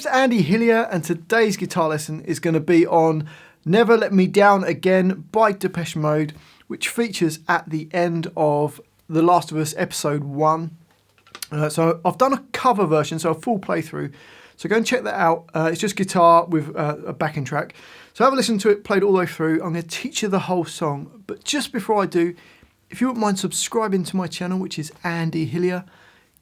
name's Andy Hillier and today's guitar lesson is going to be on Never Let Me Down Again by Depeche Mode, which features at the end of The Last of Us episode 1. So I've done a cover version, so a full playthrough. So go and check that out. It's just guitar with a backing track. So have a listen to it, played all the way through. I'm going to teach you the whole song. But just before I do, if you wouldn't mind subscribing to my channel, which is Andy Hillier,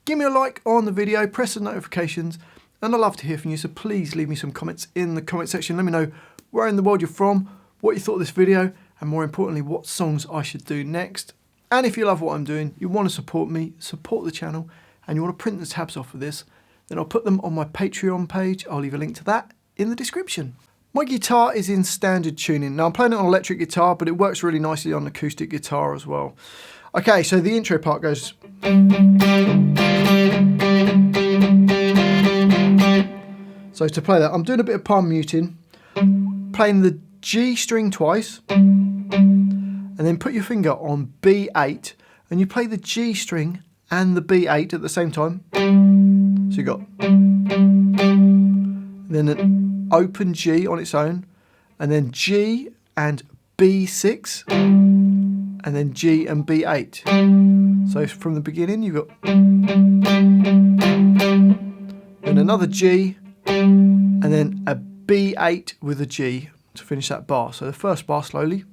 give me a like on the video, press the notifications, and I'd love to hear from you. So please leave me some comments in the comment section. Let me know where in the world you're from, what you thought of this video, and more importantly, what songs I should do next. And if you love what I'm doing, you want to support me, support the channel, and you want to print the tabs off of this, then I'll put them on my Patreon page. I'll leave a link to that in the description. My guitar is in standard tuning. Now I'm playing it on electric guitar, but it works really nicely on acoustic guitar as well. Okay, so the intro part goes. So to play that, I'm doing a bit of palm muting, playing the G string twice, and then put your finger on B8, and you play the G string and the B8 at the same time. So you got then an open G on its own, and then G and B6, and then G and B8. So from the beginning you've got then another G, and then a B8 with a G to finish that bar. So the first bar slowly.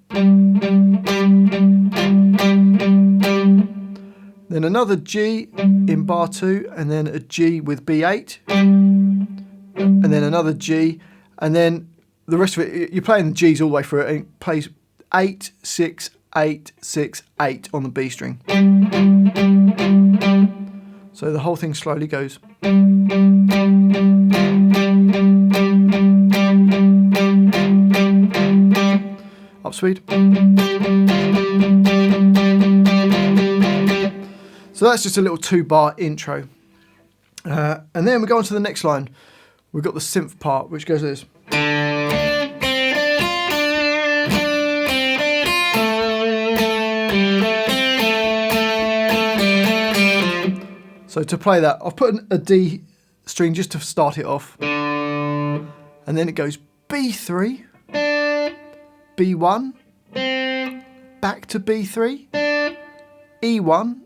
Then another G in bar 2, and then a G with B8, and then another G, and then the rest of it, you're playing the G's all the way through it, and it plays 8, 6, 8, 6, 8 on the B string. So the whole thing slowly goes. Up speed. So that's just a little 2-bar intro. And then we go on to the next line. We've got the synth part, which goes like this. So to play that, I've put a D string just to start it off. And then it goes B3, B1, back to B3, E1,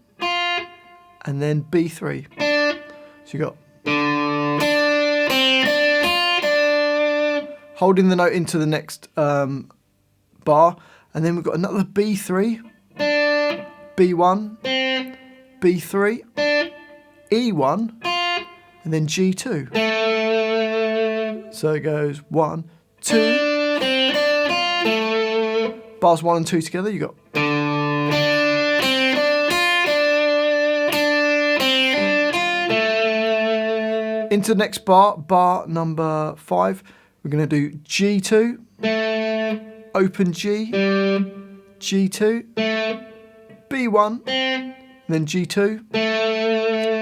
and then B3. So you got holding the note into the next bar, and then we've got another B3, B1, B3, E1, and then G2. So it goes 1, 2. Bars 1 and 2 together, you got. Into the next bar, bar number 5, we're going to do G2, open G, G2, B1, and then G2.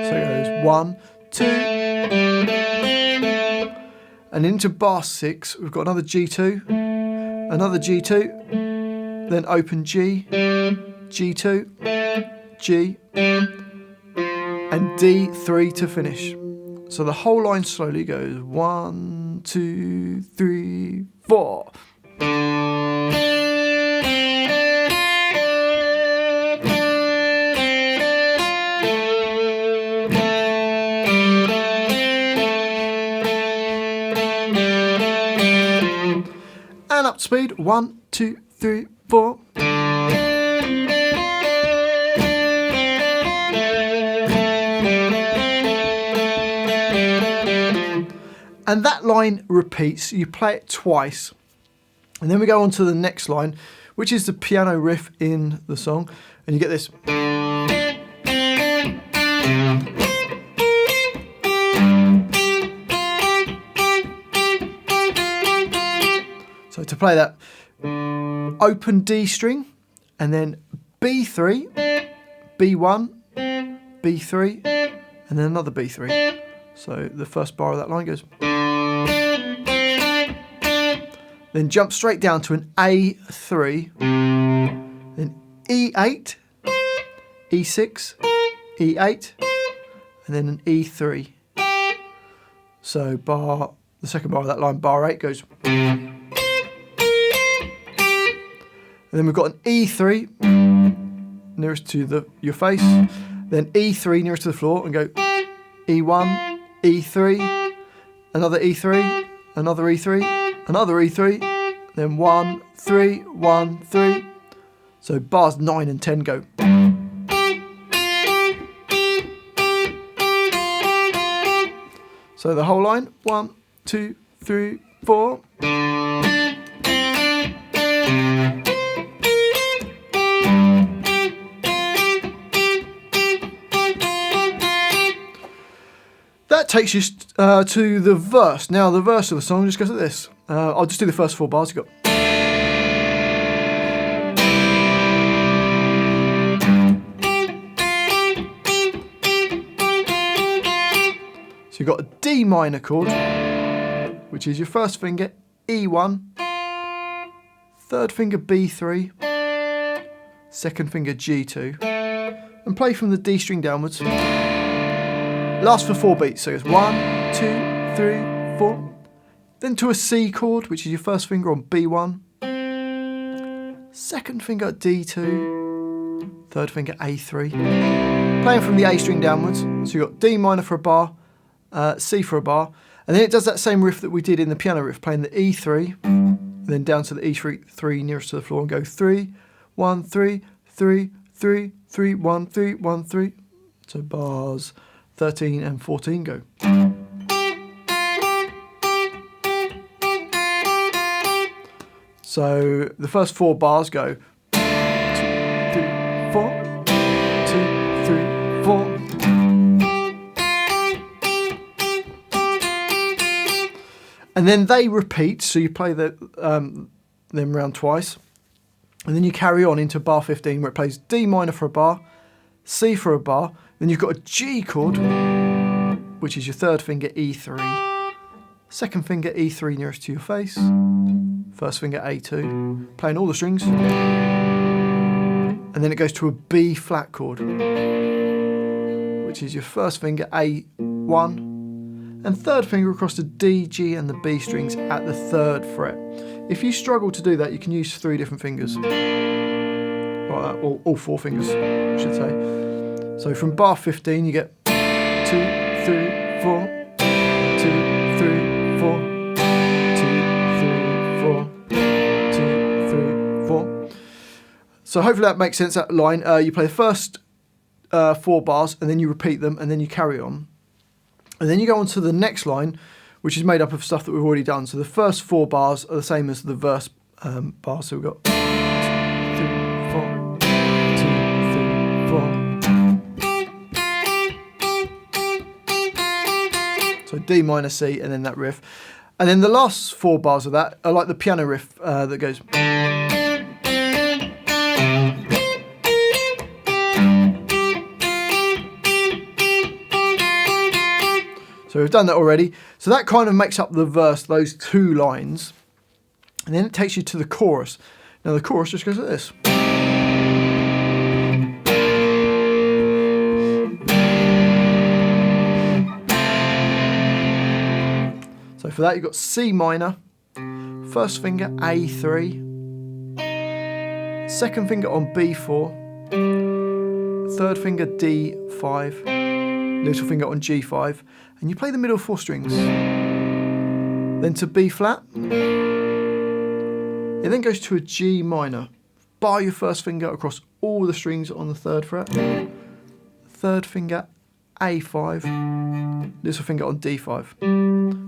So it goes 1, 2, and into bar 6, we've got another G2, another G2, then open G, G2, G, and D3 to finish. So the whole line slowly goes 1, 2, 3, 4. And up to speed, 1, 2, 3, 4. And that line repeats, you play it twice. And then we go on to the next line, which is the piano riff in the song. And you get this. So to play that, open D string, and then B3, B1, B3, and then another B3. So the first bar of that line goes. Then jump straight down to an A3, then E8, E6, E8, and then an E3. So the second bar of that line, bar 8, goes. And then we've got an E3 nearest to your face, then E3 nearest to the floor, and go E1, E3, another E3, another E3, another E3, then 1, 3, 1, 3. So bars 9 and 10 go. So the whole line, 1, 2, 3, 4. That takes you to the verse. Now the verse of the song just goes like this. I'll just do the first 4 bars. You've got. So you've got a D minor chord, which is your first finger, E1, third finger B3, second finger G2, and play from the D string downwards. Last for 4 beats, so it's 1, 2, 3, 4. Then to a C chord, which is your first finger on B1, second finger at D2, third finger A3. Playing from the A string downwards, so you've got D minor for a bar, C for a bar, and then it does that same riff that we did in the piano riff, playing the E3, and then down to the E3 nearest to the floor, and go 3, 1, 3, 3, 3, 3, 1, 3, 1, 3. So bars 13 and 14 go. So the first 4 bars go 2, 3, 4, 2, 3, 4. And then they repeat, so you play them round twice. And then you carry on into bar 15 where it plays D minor for a bar, C for a bar, then you've got a G chord, which is your third finger E3, second finger E3 nearest to your face, first finger A2, playing all the strings, and then it goes to a B flat chord, which is your first finger A1, and third finger across the D, G and the B strings at the 3rd fret. If you struggle to do that, you can use 3 different fingers, like that, or all 4 fingers, I should say. So from bar 15 you get 2, 3, 4, 2, 3, 4, 2, 3, 4, 2, 3, 4. So hopefully that makes sense, that line. You play the first 4 bars and then you repeat them and then you carry on. And then you go on to the next line, which is made up of stuff that we've already done. So the first 4 bars are the same as the verse bars. So we've got 2, 3, 4, 2, 3, 4. So D minor, C, and then that riff. And then the last 4 bars of that are like the piano riff that goes. So we've done that already. So that kind of makes up the verse, those 2 lines. And then it takes you to the chorus. Now the chorus just goes like this. So for that you've got C minor, first finger A3, second finger on B4, third finger D5, little finger on G5, and you play the middle 4 strings. Then to B flat, it then goes to a G minor. Bar your first finger across all the strings on the 3rd fret, third finger A5, little finger on D5.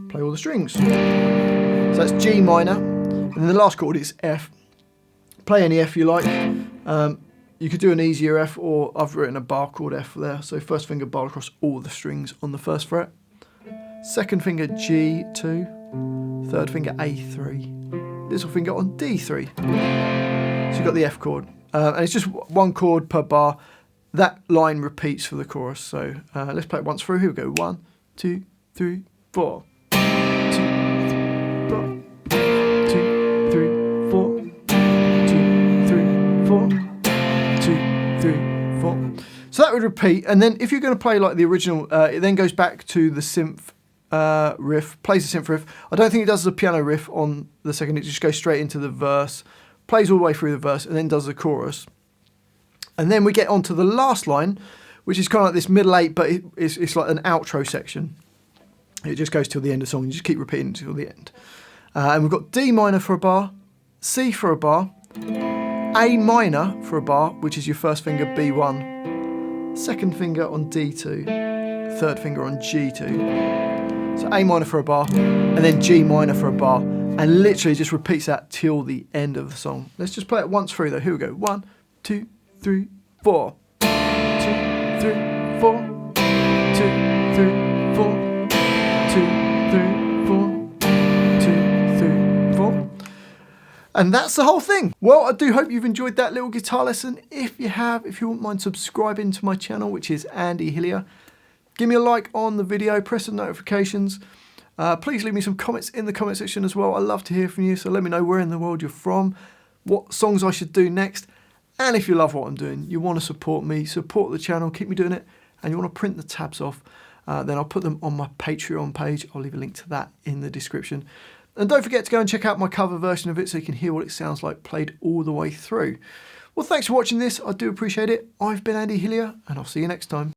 Play all the strings. So that's G minor, and then the last chord is F. Play any F you like. You could do an easier F, or I've written a bar chord F there. So first finger bar across all the strings on the 1st fret. Second finger G2, third finger A3, little finger on D3. So you've got the F chord. And it's just 1 chord per bar. That line repeats for the chorus. So let's play it once through. Here we go. 1, 2, 3, 4. 2, 3, 4. 2, 3, 4. 2, 3, 4. So that would repeat. And then if you're going to play like the original, it then goes back to the synth riff, plays the synth riff. I don't think it does the piano riff on the second, it just goes straight into the verse, plays all the way through the verse, and then does the chorus. And then we get onto the last line, which is kind of like this middle eight, but it's like an outro section. It just goes till the end of the song, you just keep repeating until the end. And we've got D minor for a bar, C for a bar, A minor for a bar, which is your first finger B1, second finger on D2, third finger on G2. So A minor for a bar, and then G minor for a bar, and literally just repeats that till the end of the song. Let's just play it once through though. Here we go. 1, 2, 3, 4. 2, 3, 4. 2, 3, 4. 2, 3, 4. 2, 3, 4. And that's the whole thing. Well, I do hope you've enjoyed that little guitar lesson. If you have, if you wouldn't mind subscribing to my channel, which is Andy Hillier, give me a like on the video, press the notifications. Please leave me some comments in the comment section as well. I love to hear from you, so let me know where in the world you're from, what songs I should do next, and if you love what I'm doing, you want to support me, support the channel, keep me doing it, and you want to print the tabs off, then I'll put them on my Patreon page. I'll leave a link to that in the description. And don't forget to go and check out my cover version of it so you can hear what it sounds like played all the way through. Well, thanks for watching this. I do appreciate it. I've been Andy Hillier, and I'll see you next time.